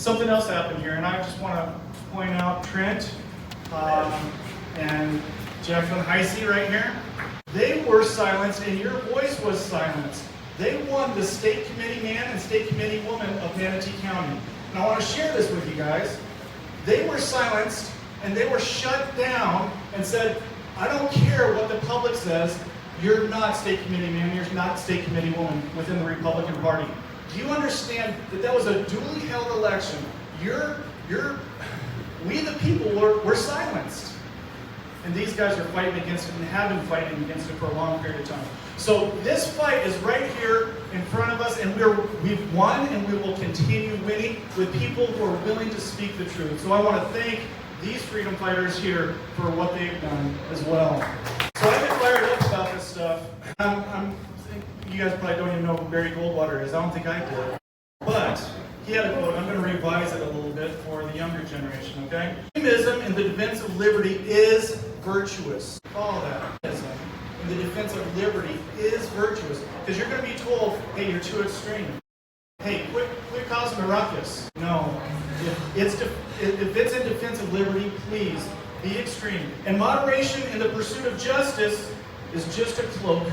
something else happened here, and I just want to point out Trent and Jacqueline Heisey right here. They were silenced, and your voice was silenced. They won the state committee man and state committee woman of Manatee County. And I want to share this with you guys. They were silenced, and they were shut down and said, I don't care what the public says, you're not state committee man, you're not state committee woman within the Republican Party. Do you understand that that was a duly held election? We the people were silenced. And these guys are fighting against it and have been fighting against it for a long period of time. So this fight is right here in front of us, and we've won, and we will continue winning with people who are willing to speak the truth. So I want to thank these freedom fighters here for what they've done as well. So I've been fired up about this stuff. You guys probably don't even know who Barry Goldwater is. I don't think I did. But he had a quote. I'm going to revise it a little bit for the younger generation, okay? Extremism in the defense of liberty is virtuous. Follow that. Extremism in the defense of liberty is virtuous. Because you're going to be told, hey, you're too extreme. Hey, quit causing a ruckus. No. If it's in defense of liberty, please be extreme. And moderation in the pursuit of justice is just a cloak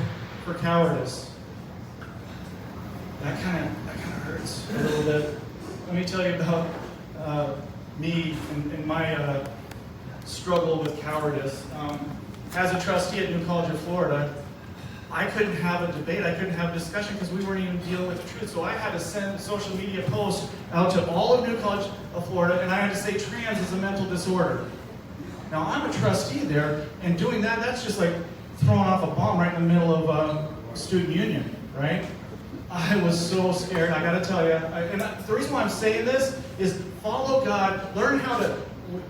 for cowardice. That kind of hurts a little bit. Let me tell you about me and my struggle with cowardice. As a trustee at New College of Florida, I couldn't have a debate, I couldn't have a discussion because we weren't even dealing with the truth. So I had to send social media posts out to all of New College of Florida, and I had to say trans is a mental disorder. Now I'm a trustee there, and doing that, that's just like throwing off a bomb right in the middle of student union, right? I was so scared, I gotta tell you. The reason why I'm saying this is follow God, learn how to,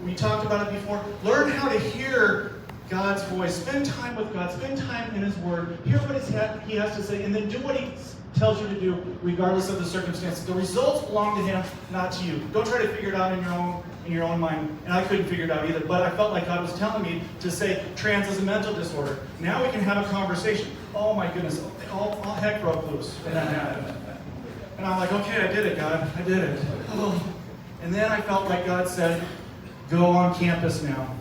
we talked about it before, learn how to hear God's voice. Spend time with God, spend time in His Word, hear what He has to say, and then do what He tells you to do, regardless of the circumstances. The results belong to Him, not to you. Don't try to figure it out in your own mind. And I couldn't figure it out either, but I felt like God was telling me to say trans is a mental disorder. Now we can have a conversation. Oh my goodness, all heck broke loose when that happened. And I'm like, okay, I did it, God, I did it. Oh. And then I felt like God said, go on campus now.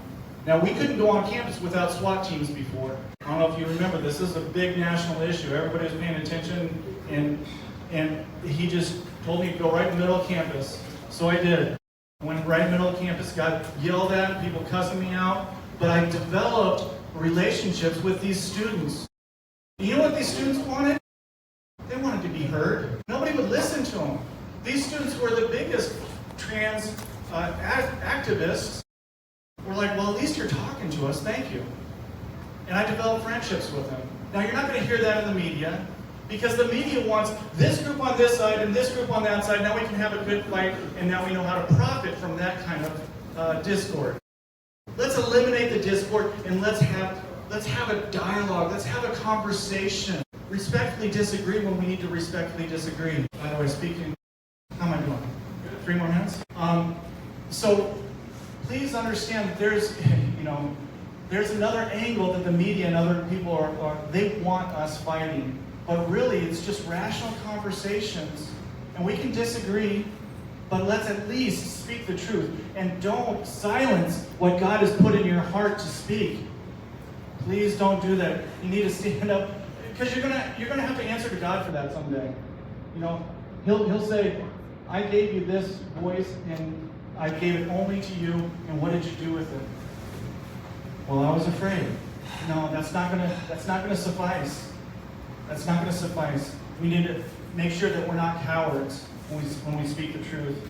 Now, we couldn't go on campus without SWAT teams before. I don't know if you remember, this is a big national issue. Everybody was paying attention, and he just told me to go right in the middle of campus. So I did. I went right in the middle of campus, got yelled at, people cussing me out, but I developed relationships with these students. You know what these students wanted? They wanted to be heard. Nobody would listen to them. These students who are the biggest trans activists were like, well, at least you're talking to us, thank you. And I developed friendships with them. Now, you're not going to hear that in the media, because the media wants this group on this side and this group on that side. Now we can have a good fight, and now we know how to profit from that kind of discord. Let's eliminate the discord, and let's have a dialogue. Let's have a conversation. Respectfully disagree when we need to respectfully disagree. By the way, speaking, how am I doing? 3 more minutes? So please understand that there's another angle that the media and other people they want us fighting. But really, it's just rational conversations. And we can disagree, but let's at least speak the truth. And don't silence what God has put in your heart to speak. Please don't do that. You need to stand up, because you're gonna have to answer to God for that someday. You know, He'll say, I gave you this voice, and I gave it only to you, and what did you do with it? Well, I was afraid. No, that's not gonna suffice. That's not gonna suffice. We need to make sure that we're not cowards when we speak the truth.